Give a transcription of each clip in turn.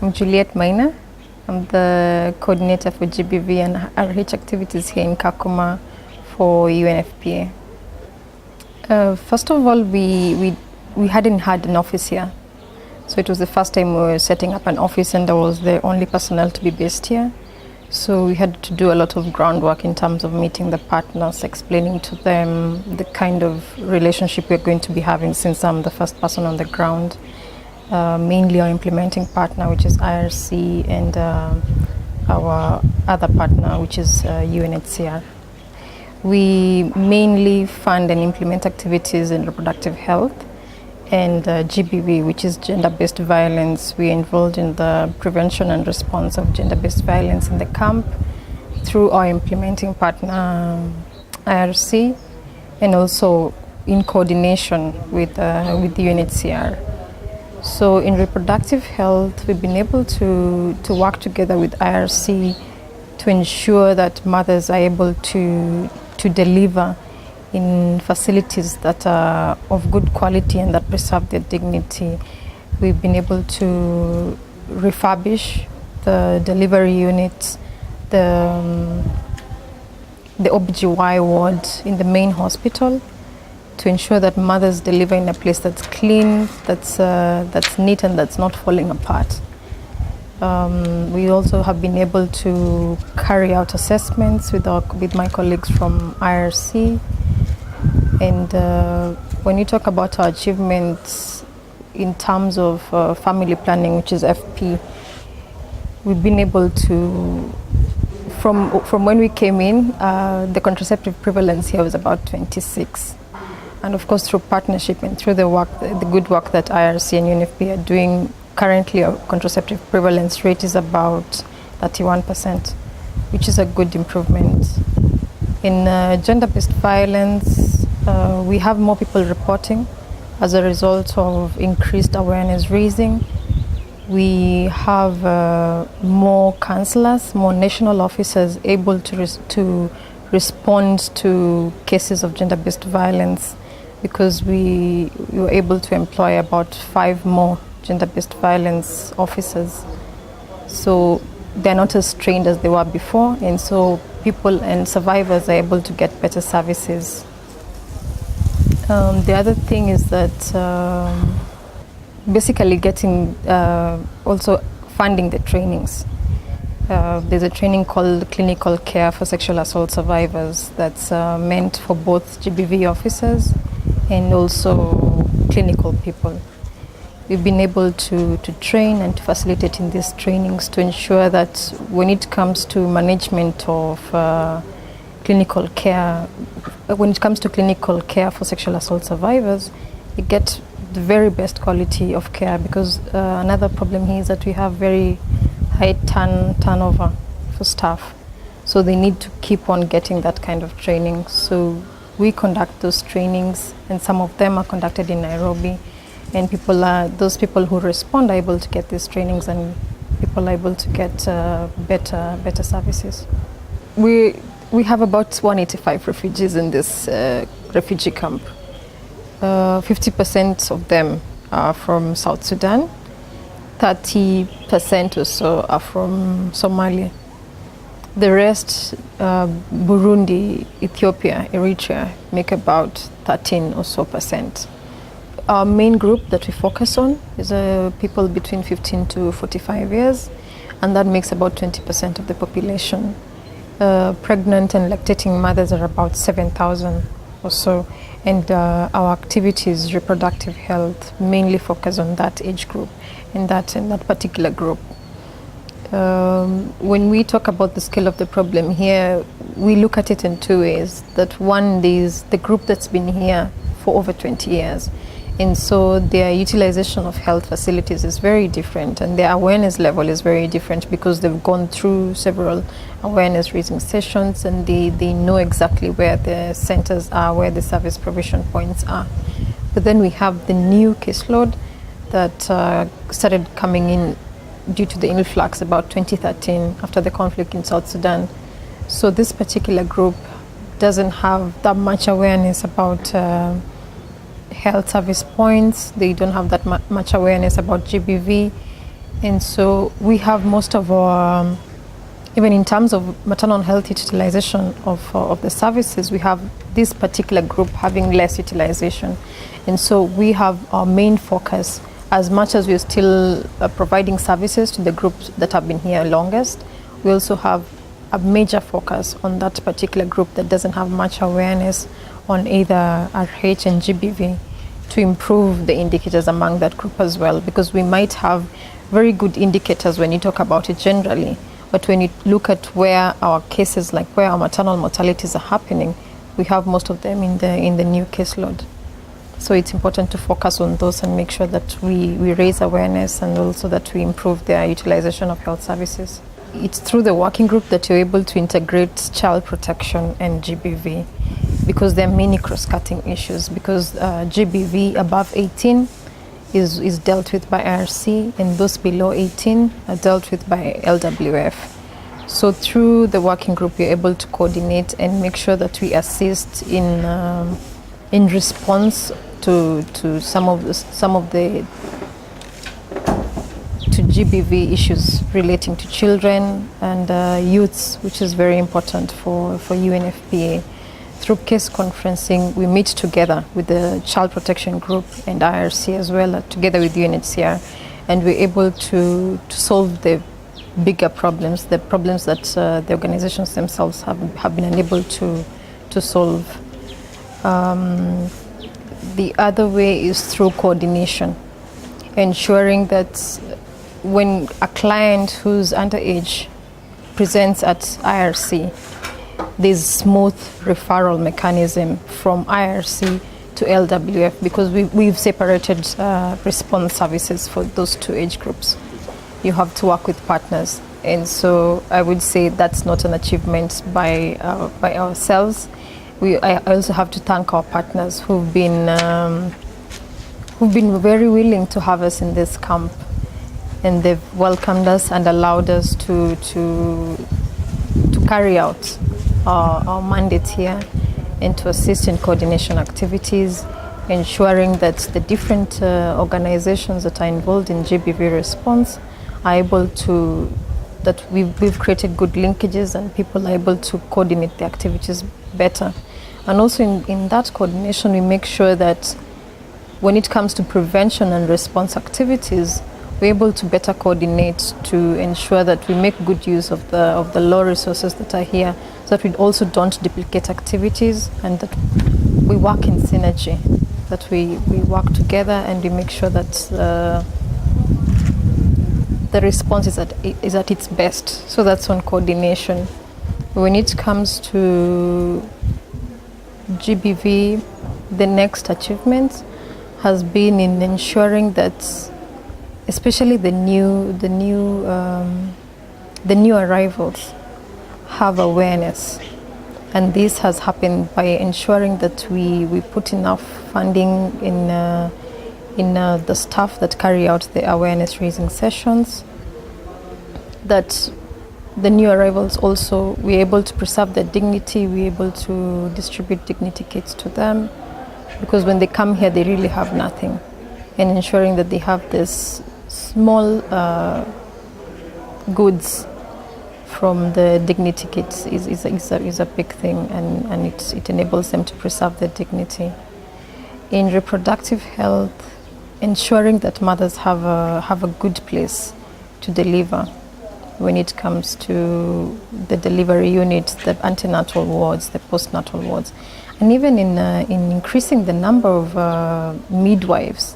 I'm Juliet Maina. I'm the coordinator for GBV and RH activities here in Kakuma for Unfpa. First of all, we hadn't had an office here. So it was the first time we were setting up an office, and I was the only personnel to be based here. So we had to do a lot of groundwork in terms of meeting the partners, explaining to them the kind of relationship we're going to be having, since I'm the first person on the ground. Mainly our implementing partner, which is IRC, and our other partner, which is UNHCR. We mainly fund and implement activities in reproductive health, and GBV, which is gender-based violence. We are involved in the prevention and response of gender-based violence in the camp through our implementing partner, IRC, and also in coordination with the UNHCR. So in reproductive health, we've been able to work together with IRC to ensure that mothers are able to deliver in facilities that are of good quality and that preserve their dignity. We've been able to refurbish the delivery units, the OBGY ward in the main hospital, to ensure that mothers deliver in a place that's clean, that's neat, and that's not falling apart. We also have been able to carry out assessments with my colleagues from IRC. And when you talk about our achievements in terms of family planning, which is FP, we've been able to, from when we came in, the contraceptive prevalence here was about 26. And of course, through partnership and through the good work that IRC and UNFPA are doing, currently our contraceptive prevalence rate is about 31%, which is a good improvement. In gender-based violence, we have more people reporting as a result of increased awareness raising. We have more counselors, more national officers able to respond to cases of gender-based violence, because we were able to employ about 5 more gender-based violence officers. So they're not as trained as they were before, and so people and survivors are able to get better services. The other thing is that basically getting also funding the trainings. There's a training called Clinical Care for Sexual Assault Survivors that's meant for both GBV officers and also clinical people. We've been able to train and to facilitate in these trainings to ensure that when it comes to management of clinical care, when it comes to clinical care for sexual assault survivors, you get the very best quality of care, because another problem here is that we have very high turnover for staff. So they need to keep on getting that kind of training. So we conduct those trainings, and some of them are conducted in Nairobi, and those people who respond are able to get these trainings, and people are able to get better services. We have about 185 refugees in this refugee camp. 50% of them are from South Sudan, 30% or so are from Somalia. The rest, Burundi, Ethiopia, Eritrea, make about 13 or so percent. Our main group that we focus on is people between 15 to 45 years, and that makes about 20% of the population. Pregnant and lactating mothers are about 7,000 or so, and our activities, reproductive health, mainly focus on that age group, in that particular group. When we talk about the scale of the problem here, we look at it in 2 ways. That one is the group that's been here for over 20 years, and so their utilization of health facilities is very different, and their awareness level is very different, because they've gone through several awareness raising sessions, and they know exactly where the centers are, where the service provision points are. But then we have the new caseload that started coming in due to the influx about 2013 after the conflict in South Sudan. So this particular group doesn't have that much awareness about health service points. They don't have that much awareness about GBV. And so we have most of our, even in terms of maternal health utilization of the services, we have this particular group having less utilization. And so we have our main focus, as much as we're still providing services to the groups that have been here longest, we also have a major focus on that particular group that doesn't have much awareness on either RH and GBV, to improve the indicators among that group as well, because we might have very good indicators when you talk about it generally, but when you look at where our cases, like where our maternal mortalities are happening, we have most of them in the new caseload. So it's important to focus on those and make sure that we raise awareness, and also that we improve their utilization of health services. It's through the working group that you're able to integrate child protection and GBV, because there are many cross-cutting issues, because GBV above 18 is dealt with by IRC, and those below 18 are dealt with by LWF. So through the working group, we're able to coordinate and make sure that we assist in response to some of the GBV issues relating to children and youths, which is very important for UNFPA. Through case conferencing, we meet together with the Child Protection Group and IRC as well, together with UNHCR, and we're able to solve the bigger problems, the problems that the organizations themselves have been unable to solve. The other way is through coordination, ensuring that when a client who's underage presents at IRC, there's smooth referral mechanism from IRC to LWF, because we've separated response services for those two age groups. You have to work with partners, and so I would say that's not an achievement by ourselves. I also have to thank our partners who've been very willing to have us in this camp, and they've welcomed us and allowed us to carry out our mandate here, and to assist in coordination activities, ensuring that the different organizations that are involved in GBV response are able to, that we've created good linkages, and people are able to coordinate the activities better. And also in that coordination, we make sure that when it comes to prevention and response activities, we're able to better coordinate to ensure that we make good use of the law resources that are here, so that we also don't duplicate activities, and that we work in synergy, that we work together, and we make sure that the response is at its best. So that's on coordination. When it comes to GBV, the next achievement has been in ensuring that, especially the new arrivals have awareness, and this has happened by ensuring that we put enough funding in the staff that carry out the awareness raising sessions, that the new arrivals also, we're able to preserve their dignity, we're able to distribute dignity kits to them, because when they come here they really have nothing, and ensuring that they have this small goods from the dignity kits is a big thing, and it enables them to preserve their dignity. In reproductive health, ensuring that mothers have a good place to deliver when it comes to the delivery units, the antenatal wards, the postnatal wards, and even in increasing the number of midwives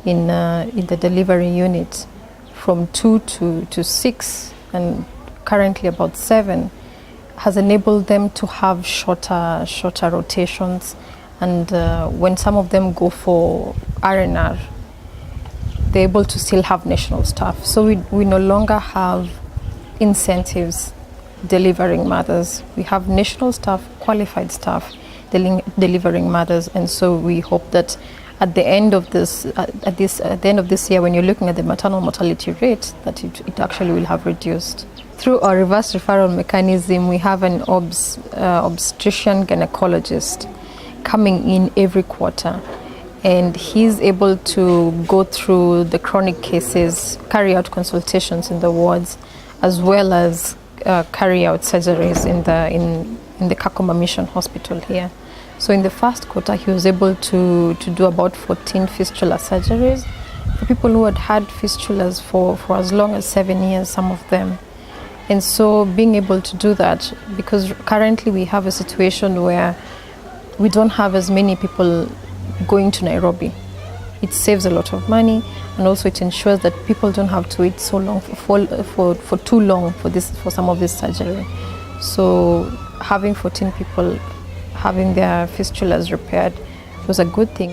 in the delivery unit from 2 to 6, and currently about 7, has enabled them to have shorter rotations, and when some of them go for R&R, they're able to still have national staff. So we no longer have incentives delivering mothers. We have national staff, qualified staff delivering mothers, and so we hope that at the end of this year, when you're looking at the maternal mortality rate, that it actually will have reduced. Through our reverse referral mechanism, we have an obstetrician gynecologist coming in every quarter, and he's able to go through the chronic cases, carry out consultations in the wards, as well as carry out surgeries in the Kakuma Mission Hospital here. So in the first quarter, he was able to do about 14 fistula surgeries for people who had had fistulas for as long as 7 years, some of them. And so being able to do that, because currently we have a situation where we don't have as many people going to Nairobi. It saves a lot of money, and also it ensures that people don't have to wait so long for too long for some of this surgery. So having 14 people having their fistulas repaired was a good thing.